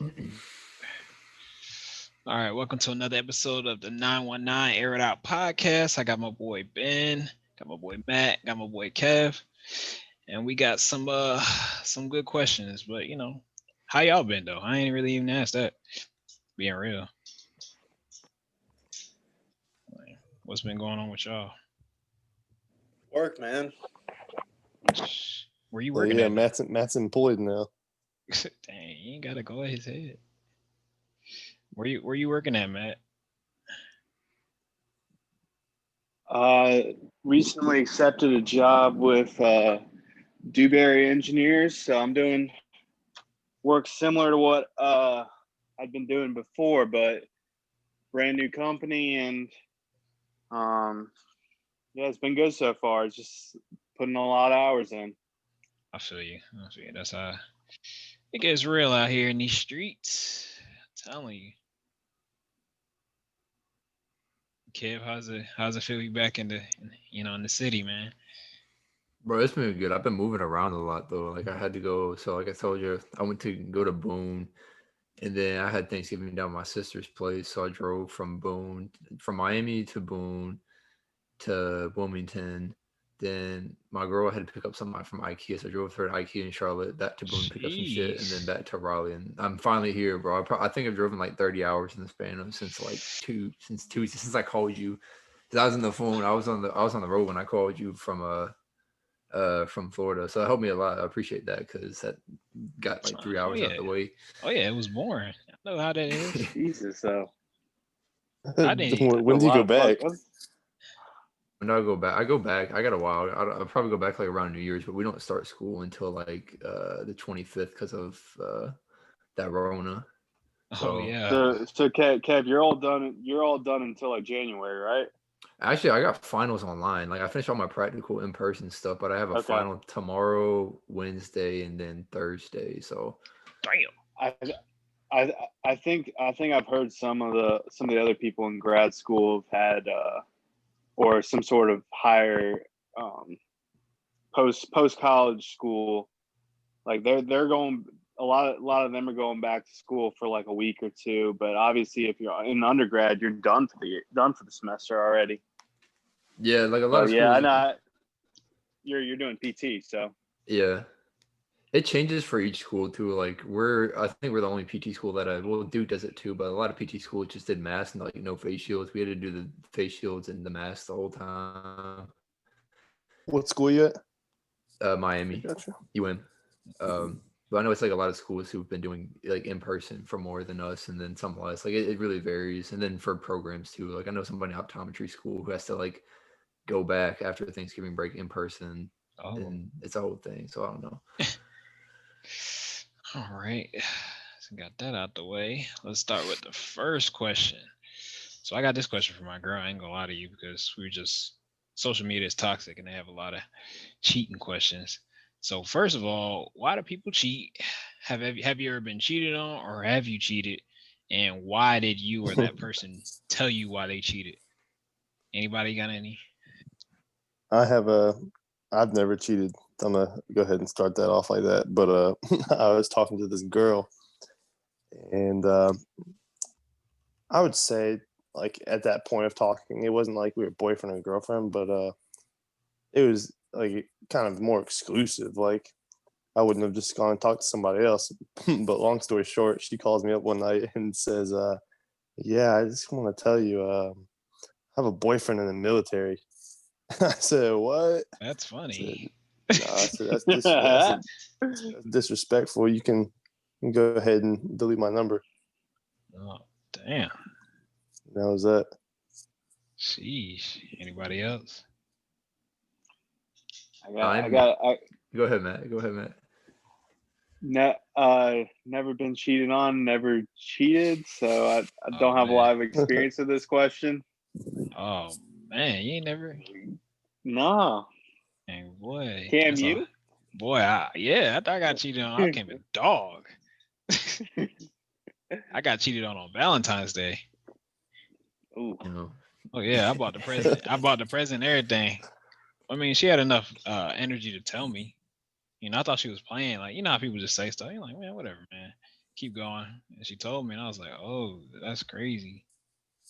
All right, welcome to another episode of the 919 Air It Out podcast. I got my boy Ben, got my boy Matt, got my boy Kev, and we got some good questions. But how y'all been though? I ain't really even asked that. Being real, what's been going on with y'all? Work, man. Where you working yeah, at? Matt's employed now. Dang, you ain't gotta go at his head. Where you working at, Matt? Recently accepted a job with Dewberry Engineers, so I'm doing work similar to what I'd been doing before, but brand new company, and yeah, it's been good so far. It's just putting a lot of hours in. I feel you. That's how it gets real out here in these streets. I'm telling you. Kev, how's it feel you back in the city, man? Bro, it's been good. I've been moving around a lot though. Like I had to go. So like I told you, I went to go to Boone, and then I had Thanksgiving down at my sister's place. So I drove from Miami to Boone to Wilmington. Then my girl had to pick up something from IKEA, so I drove her to IKEA in Charlotte, back to Boone, pick up some shit, and then back to Raleigh. And I'm finally here, bro. I think I've driven like 30 hours in the span of since I called you. Cause I was on the phone. I was on the road when I called you from Florida. So it helped me a lot. I appreciate that because that got like 3 hours out the way. Oh yeah, it was boring. I know how that is. Jesus, so I didn't. When do you go back? When I go back. I got a while. I'll probably go back like around New Year's, but we don't start school until like the 25th because of that Rona. Oh yeah. So Kev, you're all done. You're all done until like January, right? Actually, I got finals online. Like I finished all my practical in-person stuff, but I have a final tomorrow, Wednesday, and then Thursday. So, damn. I think I've heard some of the other people in grad school have had or some sort of higher post college school. Like they're going. A lot of them are going back to school for like a week or two. But obviously, if you're in undergrad, you're done for the semester already. Yeah, like a lot of schools. Yeah, I know. You're doing PT, so yeah, it changes for each school too. Like I think we're the only PT school that Duke does it too, but a lot of PT schools just did masks and like no face shields. We had to do the face shields and the masks the whole time. What school you at? Miami. Gotcha. UM. But I know it's like a lot of schools who've been doing like in person for more than us, and then some less. Like it really varies. And then for programs too. Like I know somebody in optometry school who has to like go back after Thanksgiving break in person, and it's a whole thing. So I don't know. All right, so got that out the way. Let's start with the first question. So I got this question from my girl. I ain't gonna lie to you because social media is toxic and they have a lot of cheating questions. So first of all, why do people cheat? Have you ever been cheated on, or have you cheated? And why did you or that person tell you why they cheated? Anybody got any? I've never cheated. I'm gonna go ahead and start that off like that. But I was talking to this girl, and I would say like at that point of talking, it wasn't like we were boyfriend and girlfriend, but it was like kind of more exclusive. Like I wouldn't have just gone and talked to somebody else. But long story short, she calls me up one night and says, yeah, I just want to tell you, I have a boyfriend in the military. I said, what? That's funny. I said, that's disrespectful. You can go ahead and delete my number. Oh, damn. That was that. Sheesh. Anybody else? Go ahead, Matt. Never been cheated on, never cheated, so I don't have a lot of experience with this question. Oh man, you ain't never. No. And boy, Cam, you? I thought I got cheated on. I came a dog. I got cheated on Valentine's Day. Ooh. Oh yeah, I bought the present. And everything. I mean, she had enough energy to tell me. I thought she was playing. Like, how people just say stuff. You're like, man, whatever, man. keep going. And she told me, and I was like, oh, that's crazy.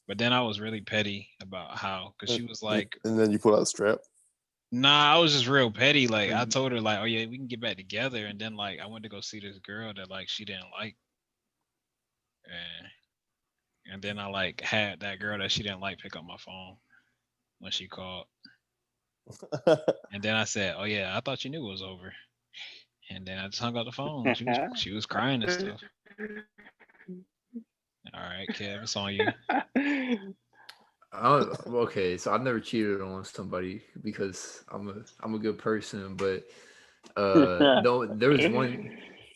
But then I was really petty about how, because she was like, and then you pull out the strap. nah, I was just real petty. Like I told her, like, oh yeah, we can get back together. And then like I went to go see this girl that like she didn't like, and then I like had that girl that she didn't like pick up my phone when she called. And then I said, oh yeah, I thought you knew it was over. And then I just hung up the phone. She was crying and stuff. All right, Kev, it's on you. Okay, so I've never cheated on somebody because I'm a good person, but no,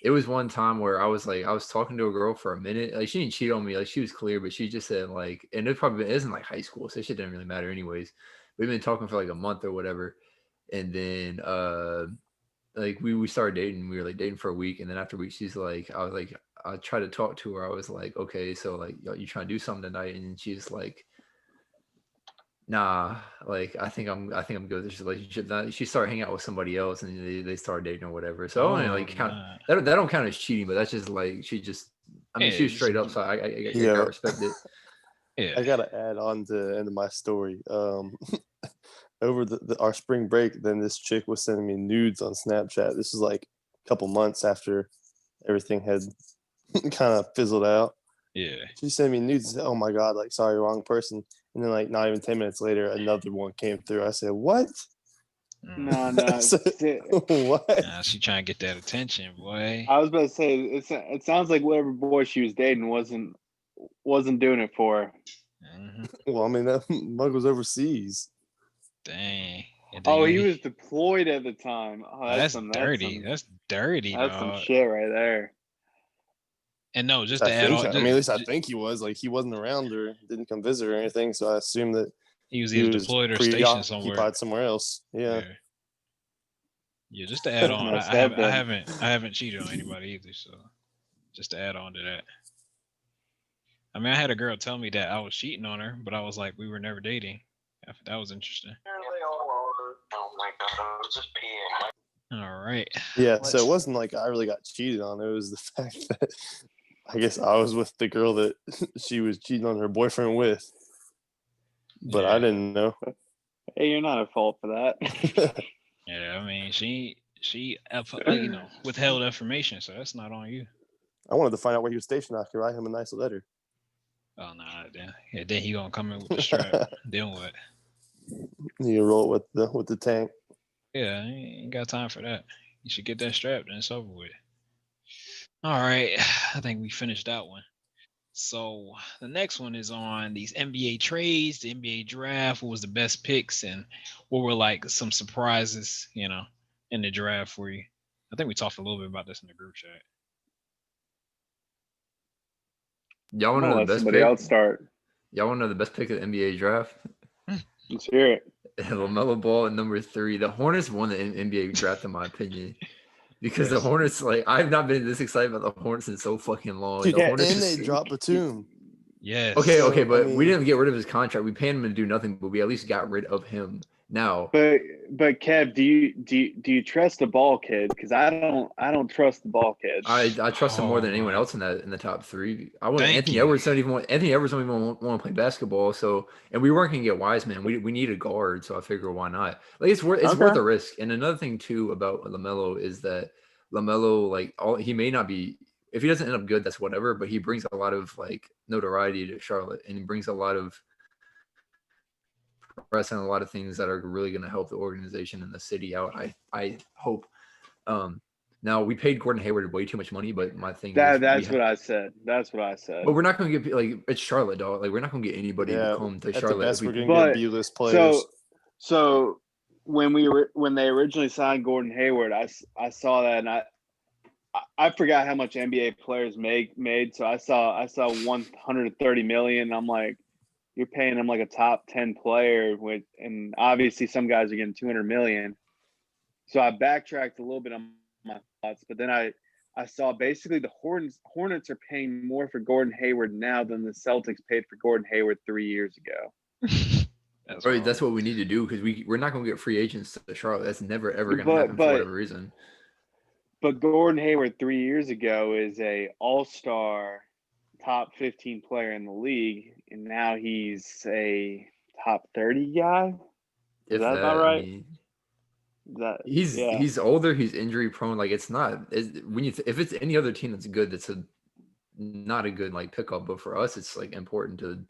it was one time where I was talking to a girl for a minute. Like she didn't cheat on me, like she was clear, but she just said like, and it isn't like high school, so shit didn't really matter anyways. We've been talking for like a month or whatever, and then like we started dating. We were like dating for a week, and then after a week, I tried to talk to her. I was like, okay, so like you trying to do something tonight? And she's like, nah, like I think I'm good with this relationship. She started hanging out with somebody else, and they started dating or whatever. So I don't really, like count nah. that don't count as cheating, but that's just like she just. I mean, Yeah, she was just straight up, so I Yeah. gotta respect it. yeah. I gotta add on to the end of my story. Over our spring break, then this chick was sending me nudes on Snapchat. This was like a couple months after everything had kind of fizzled out. Yeah. She sent me nudes and said, oh my God, like, sorry, wrong person. And then, like, not even 10 minutes later, another one came through. I said, what? No, I said, what? Nah, she trying to get that attention, boy. I was about to say it sounds like whatever boy she was dating wasn't doing it for her. Mm-hmm. Well, I mean, that mug was overseas. Dang. And Oh, he was deployed at the time. Oh, that's dirty. That's dirty, That's some dog. shit right there. And no, just to add on, at least I think he was. Like, he wasn't around or didn't come visit or anything. So I assume that he was either deployed or stationed somewhere. Preoccupied somewhere else. Yeah. Yeah, just to add on, Must I have been. haven't cheated on anybody either. So just to add on to that. I mean, I had a girl tell me that I was cheating on her, but I was like, we were never dating. That was interesting. Oh my God, I was just peeing. All right. Yeah, so it wasn't like I really got cheated on. It was the fact that I guess I was with the girl that she was cheating on her boyfriend with. But I didn't know. Hey, you're not at fault for that. Yeah, I mean, she withheld information, so that's not on you. I wanted to find out where he was stationed. I could write him a nice letter. Oh nah, then he gonna come in with the strap. Then what? You roll it with the tank. Yeah, ain't got time for that. You should get that strap, then it's over with. All right, I think we finished that one. So the next one is on these NBA trades, the NBA draft. What was the best picks, and what were like some surprises, in the draft for you? I think we talked a little bit about this in the group chat. Y'all want to know the best somebody pick? else start. Y'all want to know the best pick of the NBA draft? Let's hear it. LaMelo Ball at number 3. The Hornets won the NBA draft, in my opinion. Because the Hornets, like, I've not been this excited about the Hornets in so fucking long. Dude, the Hornets and they dropped Batum. Yes. Okay, but we didn't get rid of his contract. We paid him to do nothing, but we at least got rid of him. Now, but Kev, do you trust the ball kid? Because I don't trust the ball kid. I trust him more than anyone else in the top 3. I want Anthony Edwards don't even want to play basketball. So, and we weren't gonna get Wiseman. We need a guard, so I figure why not? Like it's worth a risk. And another thing too about LaMelo is that LaMelo, he may not be, if he doesn't end up good, that's whatever. But he brings a lot of like notoriety to Charlotte, and he brings a lot of press and a lot of things that are really going to help the organization and the city out. I hope. Now we paid Gordon Hayward way too much money, but my thing that's what I said. That's what I said. But we're not going to get it's Charlotte, dog. Like we're not going to get anybody to come to Charlotte. We're going to get B-list players. So when they originally signed Gordon Hayward, I saw that and I forgot how much NBA players made. So I saw 130 million. I'm like, you're paying him like a top 10 player and obviously some guys are getting 200 million. So I backtracked a little bit on my thoughts, but then I saw basically the Hornets are paying more for Gordon Hayward now than the Celtics paid for Gordon Hayward 3 years ago. That's what we need to do because we're not going to get free agents to Charlotte. That's never ever going to happen for whatever reason. But Gordon Hayward 3 years ago is a all-star, top 15 player in the league, and now he's a top 30 guy. Is If that that, about I right? mean, That yeah. he's older, he's injury prone. Like it's not when you if it's any other team that's good, that's not a good like pickup. But for us, it's like important to.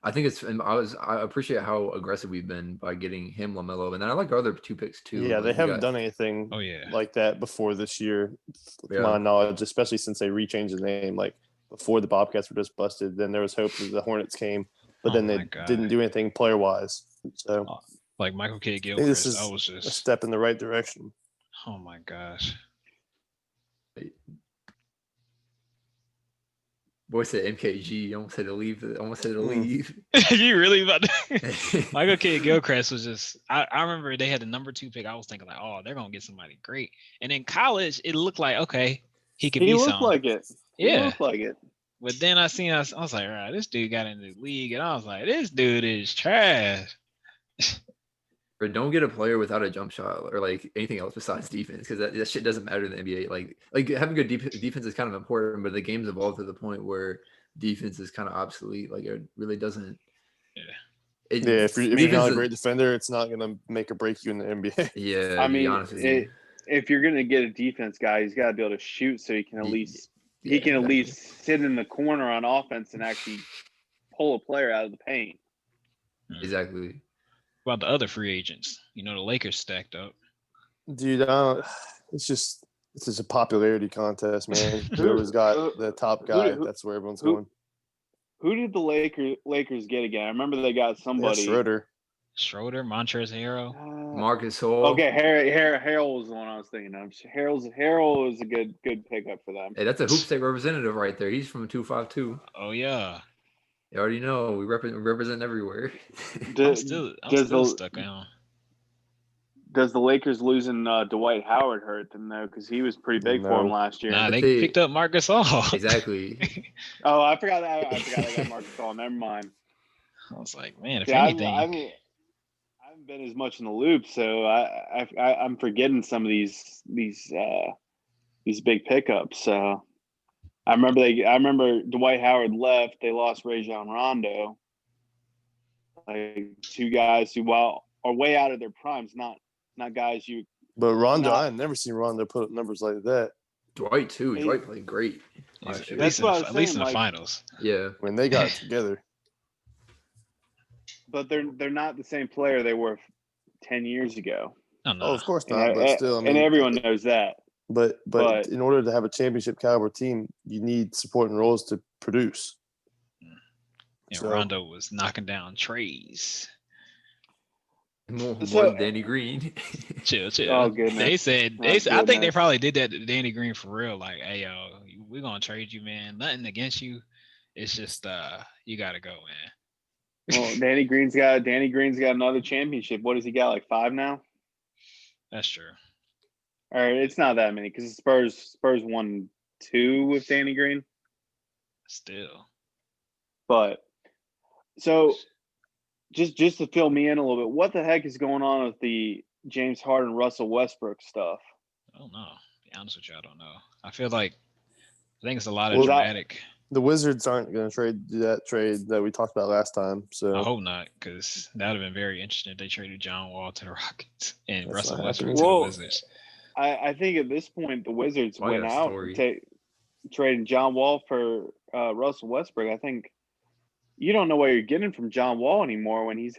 I think it's. And I appreciate how aggressive we've been by getting him LaMelo, and then I like our other 2 picks too. Yeah, like they haven't done anything Oh yeah. like that before this year, to Yeah. my knowledge, especially since they rechanged the name. Like before the Bobcats were just busted, then there was hope that the Hornets came, but Oh then my they God. didn't do anything player wise. So Like Michael K. I think this Gilchrist, is I was a just, step in the right direction. oh my gosh. Boy said MKG. Almost had to leave. Almost had to Mm. leave. You really about to? Michael K. Gilchrist was just. I remember they had the number 2 pick. I was thinking like, oh, they're gonna get somebody great. And in college, it looked like okay, he could He be looked something. like it. He Yeah. looked like it. But then I was like, right, this dude got into the league, and I was like, this dude is trash. Or don't get a player without a jump shot or like anything else besides defense, because that shit doesn't matter in the NBA. Like having good defense is kind of important, but the game's evolved to the point where defense is kind of obsolete. Like it really doesn't. Yeah. If you're not a great defender, it's not going to make or break you in the NBA. Yeah, I to be mean, honest with you. if you're gonna get a defense guy, he's got to be able to shoot, so he can at least Yeah, at exactly. least sit in the corner on offense and actually pull a player out of the paint. Exactly. About the other free agents, the Lakers stacked up. Dude, it's just a popularity contest, man. Whoever's got the top guy, that's where everyone's going. Who did the Lakers get again? I remember they got somebody. Schroeder, Montrezl Harrell. Marcus Hall. Okay, Harrell was the one I was thinking of. Harrell was a good pickup for them. Hey, that's a hoop state representative right there. He's from 252. Oh yeah. You already know we represent everywhere. I'm still stuck on. Does the Lakers losing Dwight Howard hurt them though? Because he was pretty big for them last year. Nah, they picked up Marcus Gasol. Exactly. Oh, I forgot they got Marcus Gasol. Never mind. I was like, man, if anything, I haven't been as much in the loop, so I'm forgetting some of these big pickups. So I remember Dwight Howard left. They lost Rajon Rondo, like 2 guys who are way out of their primes, not guys you. But Rondo, I've never seen Rondo put up numbers like that. Dwight too. Dwight played great. At least in the finals. Yeah, when they got together. But they're not the same player they were 10 years ago. Oh, no. Oh, of course not. But still, and everyone knows that. But in order to have a championship caliber team, you need supporting roles to produce. And Rondo was knocking down trees. More than Danny Green. Chill. Oh goodness. They said I think they probably did that to Danny Green for real. Like, hey yo, we're gonna trade you, man. Nothing against you. It's just you gotta go, man. Well, Danny Green's got another championship. What does he got? Like 5 now? That's true. All right, it's not that many because Spurs won 2 with Danny Green. Still. But so just to fill me in a little bit, what the heck is going on with the James Harden, Russell Westbrook stuff? I don't know. To be honest with you, I don't know. I think it's a lot of dramatic. The Wizards aren't going to do that trade that we talked about last time. So I hope not, because that would have been very interesting if they traded John Wall to the Rockets and That's Russell not Westbrook happening. to the Wizards. I think at this point the Wizards went out story. trading John Wall for Russell Westbrook. I think you don't know what you're getting from John Wall anymore when he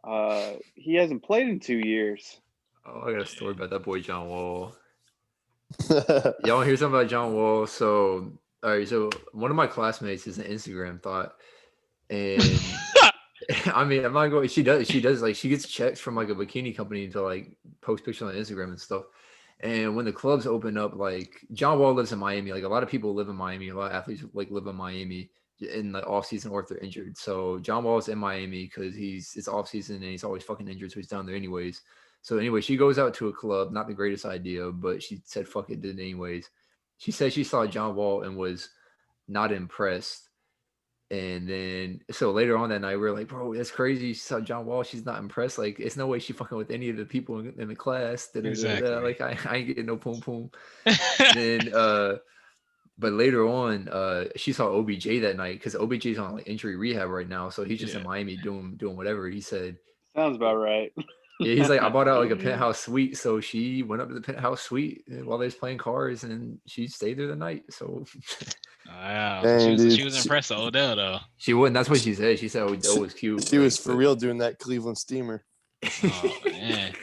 hasn't played in 2 years. Oh, I got a story about that boy John Wall. Y'all want to hear something about John Wall? So, all right. So one of my classmates is an Instagram thought, and I mean, I'm not going. She does like she gets checks from like a bikini company to like post pictures on Instagram and stuff. And when the clubs open up, like John Wall lives in Miami. Like a lot of people live in Miami. A lot of athletes like live in Miami in the off season or if they're injured. So John Wall's in Miami because it's off season and he's always fucking injured, so he's down there anyways. So anyway, she goes out to a club. Not the greatest idea, but she said fuck it, did it anyways. She said she saw John Wall and was not impressed. And then so later on that night, we were like, bro, that's crazy. She saw John Wall. She's not impressed. Like, it's no way she fucking with any of the people in the class. Exactly. Like, I ain't getting no poom poom. Then but later on, she saw OBJ that night because OBJ's on like injury rehab right now. So he's just in Miami doing whatever. He said, Sounds about right. yeah, he's like, I bought out like a penthouse suite. So she went up to the penthouse suite while they was playing cards and she stayed there the night. So Wow. Dang, She dude. was impressed with Odell though. she wouldn't. That's what she said. She said Odell was cute. She like, was for but- real doing that Cleveland steamer. Oh man.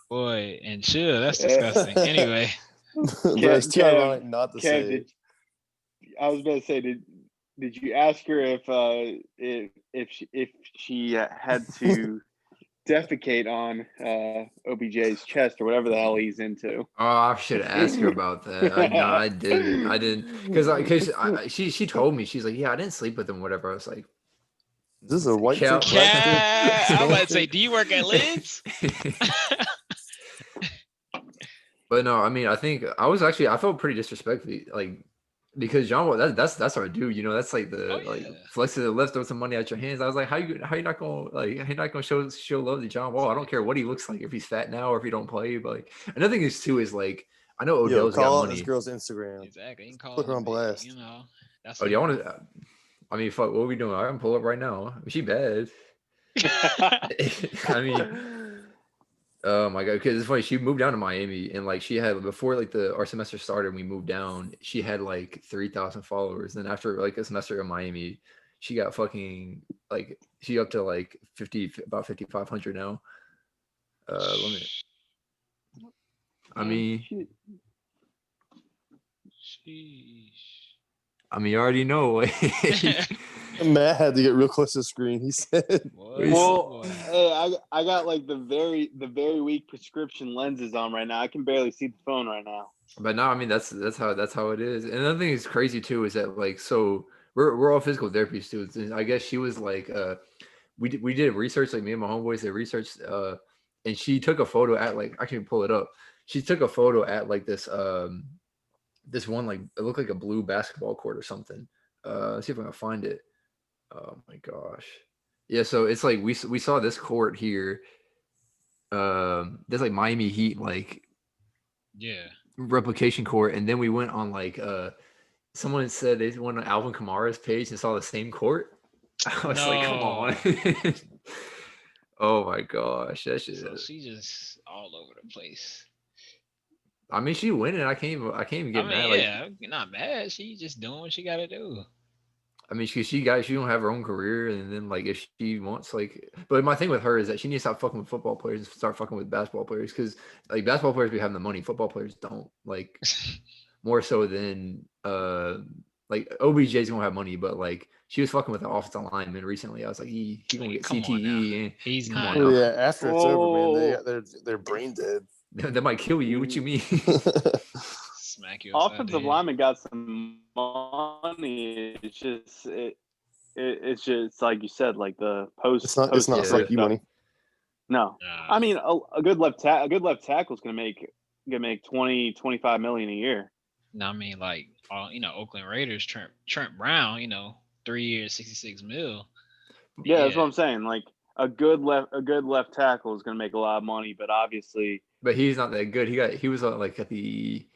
Boy, and chill, that's disgusting. Anyway. But it's too Kev, ironic not to say it. I was going to say, did you ask her if she had to defecate on OBJ's chest or whatever the hell he's into? Oh, I should ask her about that. No, I didn't, because she told me, she's like, yeah, I didn't sleep with him, whatever. I was like, Is this a white Cal- chick, black chick? I'm about to say, do you work at Lids? But no, I mean, I think I felt pretty disrespectful, like, because John Wall, that's our dude, you know, that's like the like flex to the left, throw some money out your hands. I was like, how you not gonna show love to John Wall? I don't care what he looks like, if he's fat now or if he don't play. But like, another thing is too is like, I know Odell's Call got out money. this girl's Instagram. Exactly. You can call Put her it on a blast. bit, you know. That's Oh, do y'all want to? I mean, fuck, what are we doing? I can pull up right now. She bad. I mean. Oh my god! Because it's funny. She moved down to Miami, and like she had before like our semester started, we moved down. She had like 3,000 followers. Then after like a semester in Miami, she got fucking like she up to like about 5,500 now. Let me. I mean, Sheesh. you already know. Matt had to get real close to the screen. He said, Well, hey, I got like the very weak prescription lenses on right now. I can barely see the phone right now. But no, I mean that's how it is. And another thing that's crazy too is that like so we're all physical therapy students, and I guess she was like we did research, like me and my homeboys did research, and she took a photo at like I can pull it up. She took a photo at like this one, like it looked like a blue basketball court or something. Let's see if I can find it. Oh my gosh. Yeah, so it's like we saw this court here. There's like Miami Heat like replication court, and then we went on like someone said they went on Alvin Kamara's page and saw the same court. I was like, come on. Oh my gosh, that shit. So she just all over the place. I mean, she winning. I can't even get mad. Yeah, not mad. She just doing what she got to do. I mean, she don't have her own career, and then like if she wants like, but my thing with her is that she needs to stop fucking with football players and start fucking with basketball players, because like basketball players be having the money, football players don't, like more so than like OBJ's gonna have money, but like she was fucking with the offensive lineman recently. I was like, he gonna get CTE, and he's come not. on now. yeah, after it's over, man, they're brain dead. That might kill you. What you mean? Smack you. Offensive lineman got some money. It's just like you said, like the post. It's not fuck you money. No, I mean a good left tackle is gonna make 20-25 million a year. No, I mean like Oakland Raiders, Trent Brown, 3 years, 66 mil. Yeah, that's what I'm saying. Like a good left tackle is gonna make a lot of money, but obviously. But he's not that good. He was like he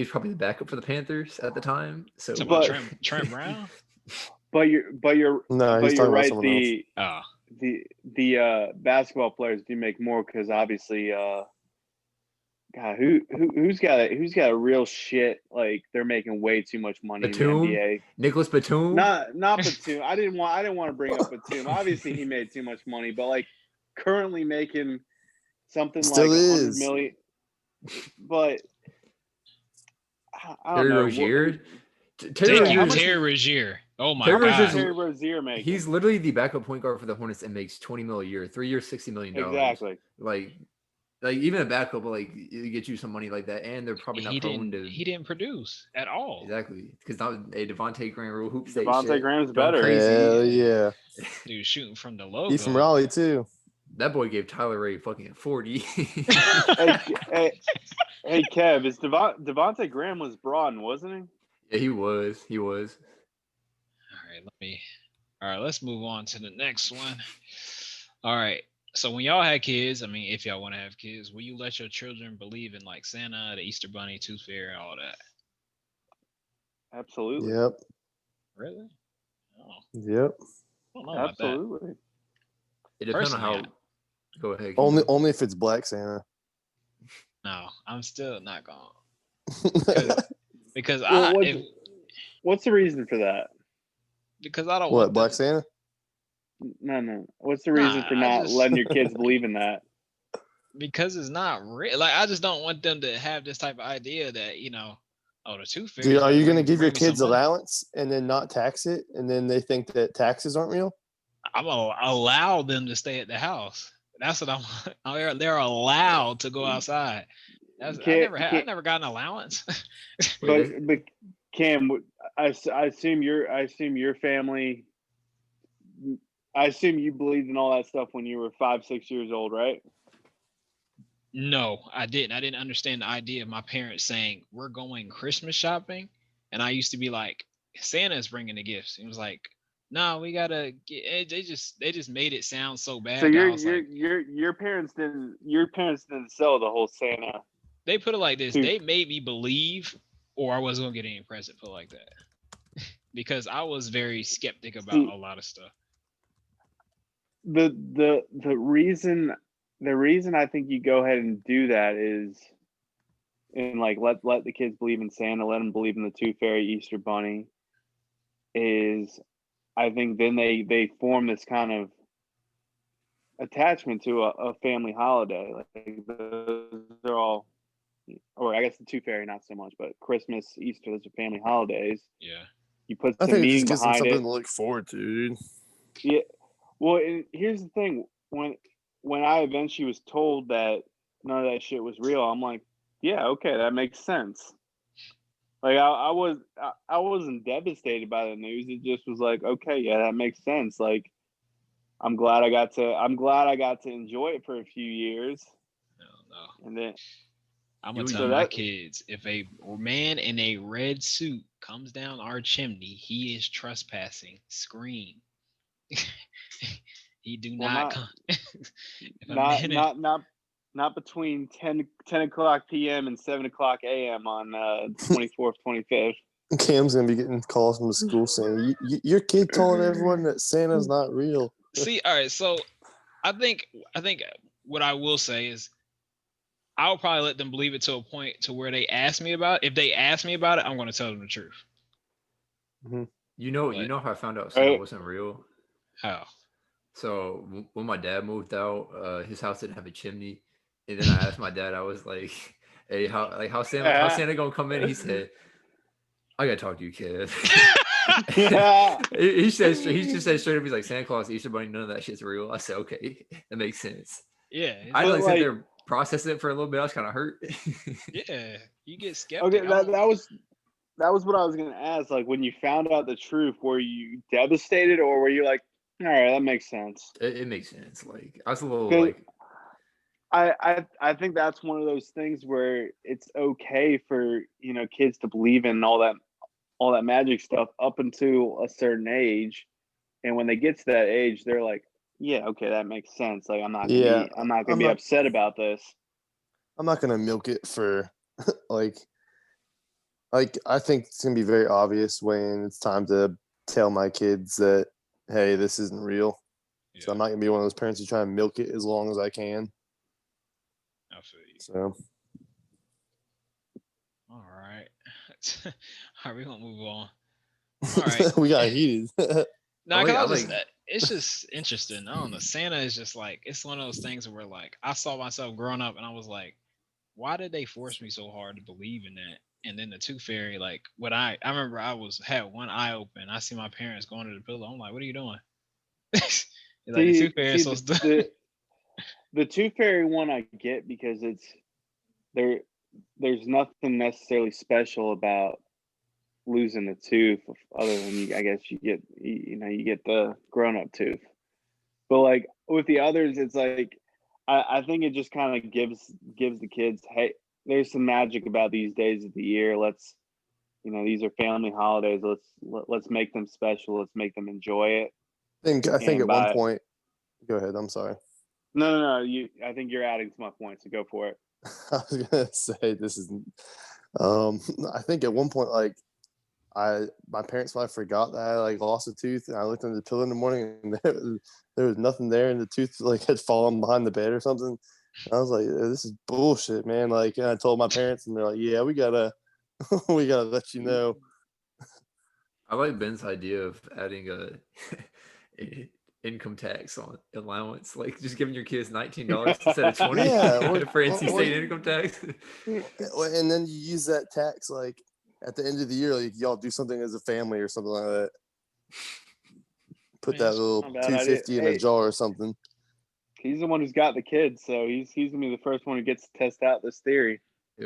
was probably the backup for the Panthers at the time. So Trent Brown. But you're right. The basketball players do make more because obviously, God, who's got a real shit, like they're making way too much money Batum? in the NBA. Nicholas Batum? Not Batum. I didn't want to bring up Batum. Obviously, he made too much money, but like currently making something Still like is. 100 million. But I don't Terry know. Rozier? Terry Rozier. Oh my God. Terry Rozier making. He's literally the backup point guard for the Hornets and makes $20 million a year, 3 years, $60 million. Exactly. Like even a backup will like get you some money like that, and they're probably not prone to. He didn't produce at all. Exactly, because now Devontae Graham rule hoop state. Devontae Graham's better. Hell yeah. Dude, shooting from the logo. He's from Raleigh too. That boy gave Tyler Ray fucking 40. hey, Kev, is Devontae Graham was broad, wasn't he? Yeah, he was. All right, let's move on to the next one. All right. So when y'all had kids, I mean, if y'all want to have kids, will you let your children believe in like Santa, the Easter Bunny, Tooth Fairy, and all that? Absolutely. Yep. Really? Oh, Yep. I don't know about that. Absolutely. It depends on Personally, how. Go ahead. keep Only going. only if it's Black Santa. no, I'm still not going because Well, what's the reason for that? because I don't What, want Black them. Santa? No. What's the reason Nah, for I not just letting your kids believe in that? because it's not real. Like I just don't want them to have this type of idea that oh, the Tooth Fairy Dude, is are gonna you gonna give your bring me some kids money. allowance and then not tax it, and then they think that taxes aren't real? I'm gonna allow them to stay at the house. That's what I'm. They're allowed to go outside. I never got an allowance. Wait, But Cam, I assume your family. I assume you believed in all that stuff when you were 5-6 years old, right? No, I didn't. I didn't understand the idea of my parents saying we're going Christmas shopping, and I used to be like, Santa's bringing the gifts. It was like, no, we gotta get. They just made it sound so bad. So That I was like, your parents didn't sell the whole Santa. they put it like this. Tooth. They made me believe, or I wasn't gonna get any present. Put it like that, because I was very skeptic about a lot of stuff. The reason I think you go ahead and do that is, and like let the kids believe in Santa, let them believe in the Tooth Fairy, Easter Bunny, is I think then they form this kind of attachment to a family holiday. Like those are all, or I guess the Tooth Fairy not so much, but Christmas, Easter, those are family holidays. Yeah. You put I some think it meaning just gives them behind something it. to look forward to, dude. Yeah. Well, and here's the thing: when I eventually was told that none of that shit was real, I'm like, yeah, okay, that makes sense. Like I wasn't devastated by the news. It just was like, okay, yeah, that makes sense. Like I'm glad I got to enjoy it for a few years, No. and then I'm gonna You- tell so my that kids if a man in a red suit comes down our chimney, he is trespassing. Scream. He do well not not come. If a man in, not between 10 o'clock p.m. and 7 o'clock a.m. on 24th, 25th. Cam's gonna be getting calls from the school saying, "Your kid told everyone that Santa's not real." see, all right, so I think what I will say is I'll probably let them believe it to a point to where they ask me about it. If they ask me about it, I'm going to tell them the truth. You know But- how I found out Santa Right. wasn't real? How? So when my dad moved out, his house didn't have a chimney, and then I asked my dad, I was like, "Hey, how's Santa gonna come in?" He said, "I gotta talk to you, kid." he just said straight up, he's like, "Santa Claus, Easter Bunny, none of that shit's real." I said, "Okay, that makes sense." Yeah. I had to But, sit like- there processing it for a little bit. I was kind of hurt. Yeah. You get skeptic. Okay, that was what I was gonna ask. Like when you found out the truth, were you devastated or were you like, all right, that makes sense? It makes sense. Like I was a little 'Cause like, I think that's one of those things where it's okay for kids to believe in all that magic stuff up until a certain age, and when they get to that age, they're like, yeah, okay, that makes sense. Like I'm not gonna be upset about this. I'm not gonna milk it for like I think it's gonna be very obvious when it's time to tell my kids that, hey, this isn't real. Yeah, So I'm not gonna be one of those parents who try and milk it as long as I can. I feel you. So All right. All right, we're going to move on. All right. we got heated. No, I like- because I like- it's just interesting. I don't know. Santa is just like, it's one of those things where like I saw myself growing up and I was like, why did they force me so hard to believe in that? And then the Tooth Fairy, like what I remember had one eye open. I see my parents going to the pillow. I'm like, what are you doing? It's like the Tooth Fairy is so stupid. The Tooth Fairy one I get because it's there's nothing necessarily special about losing a tooth other than I guess you get the grown up tooth. But like with the others, it's like I think it just kind of gives the kids, hey, there's some magic about these days of the year. Let's these are family holidays. Let's make them special. Let's make them enjoy it. I think And at one by- point. Go ahead. I'm sorry. No. I think you're adding to my point, so go for it. I was gonna say this is. I think at one point, like, my parents might have forgot that I like lost a tooth, and I looked under the pillow in the morning, and there was nothing there, and the tooth like had fallen behind the bed or something. And I was like, "This is bullshit, man!" Like, and I told my parents, and they're like, "Yeah, we gotta let you know." I like Ben's idea of adding a income tax on allowance, like just giving your kids $19 instead of 20 Yeah, for NC State income tax. And then you use that tax like at the end of the year, like y'all do something as a family or something like that. Put Man, that it's little not a bad idea. 250 in a Hey. jar or something. He's the one who's got the kids, so he's gonna be the first one who gets to test out this theory.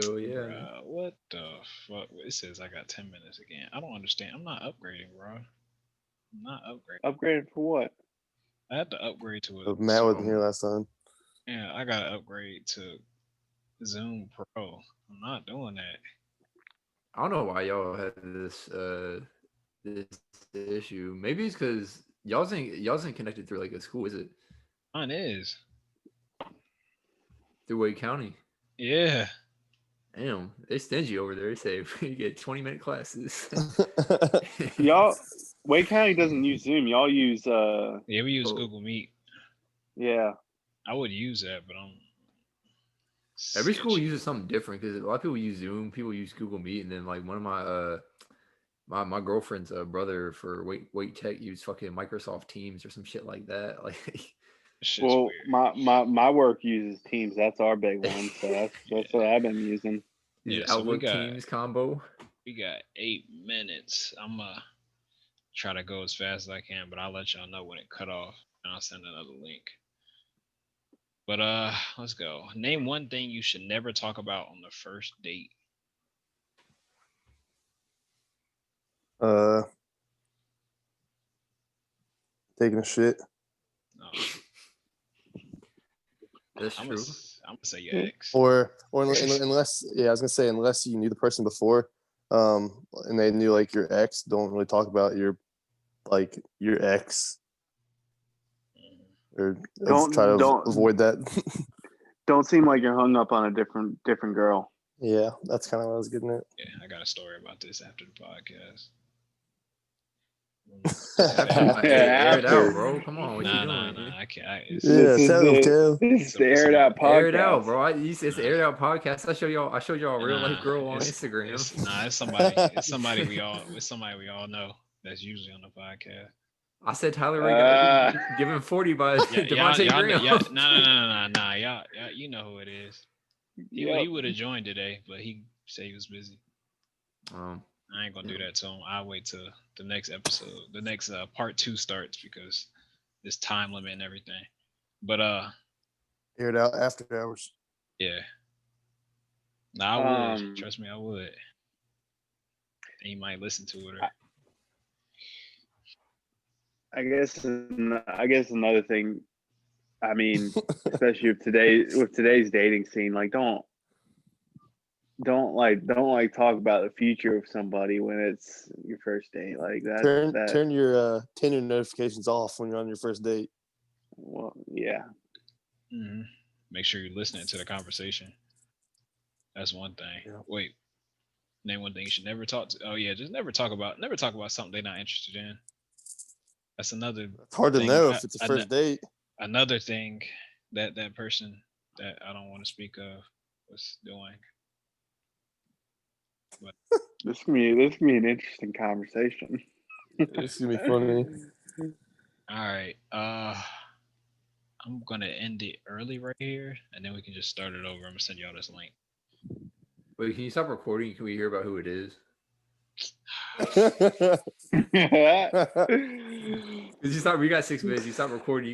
Oh yeah. Bruh, what the fuck? It says I got 10 minutes again. I don't understand. I'm not upgrading, bro. I'm not upgrading. Upgraded for what? I had to upgrade to So it. Matt wasn't here last time. Yeah, I gotta upgrade to Zoom Pro. I'm not doing that. I don't know why y'all had this issue. Maybe it's because y'all's ain't connected through like a school, is it? Mine is. Through Wade County. Yeah. Damn, they stingy over there. They say you get 20-minute classes. Y'all, Wade County doesn't use Zoom. Y'all use Yeah, we use Oh. Google Meet. yeah. I would use that, but I'm Every school sketchy. uses something different because a lot of people use Zoom, people use Google Meet, and then like one of my girlfriend's brother for Wait Tech used fucking Microsoft Teams or some shit like that. Like, Shit's Well, weird. my work uses Teams. That's our big one. So that's what I've been using. use Yeah, so we Outlook got- Teams combo. We got 8 minutes. I'm gonna try to go as fast as I can, but I'll let y'all know when it cut off, and I'll send another link. But let's go. Name one thing you should never talk about on the first date. Taking a shit. No, That's I'm true. gonna say your ex. Or unless I was gonna say unless you knew the person before, and they knew like your ex, don't really talk about your ex, or Don't- try to don't- avoid that. Don't seem like you're hung up on a different girl. Yeah, that's kind of what I was getting at. Yeah, I got a story about this after the podcast. Air it out, bro. Come on, what you doing? Nah. I can't. Yeah, This is tell them, Kev. This is the Air It Out podcast. Air it out, bro. It's Air It Out podcast. I showed y'all a real life girl on Instagram. It's somebody we all know that's usually on the podcast. I said Tyler Ray got given 40 by Devontae Graham. Nah, y'all, you know who it is. He would have joined today, but he said he was busy. I ain't gonna do that to him. I'll wait till the next episode, the next part 2 starts, because this time limit and everything. But Air it out after hours. yeah. Nah, I would. Um, Trust me, I would. And he might listen to it. I guess another thing. I mean, especially with today's dating scene, like don't talk about the future of somebody when it's your first date. Like that. Turn your notifications off when you're on your first date. Well, yeah. Mm-hmm. Make sure you're listening to the conversation. That's one thing. Yeah. Wait, name one thing you should never talk to. Oh yeah, just never talk about something they're not interested in. That's another. It's hard to thing. know if it's a first date. Another thing that person that I don't want to speak of was doing. But This can be an interesting conversation. It's gonna be funny. all right, I'm gonna end it early right here, and then we can just start it over. I'm gonna send y'all this link. Wait, can you stop recording? Can we hear about who it is? Yeah. We got 6 minutes. You stop recording.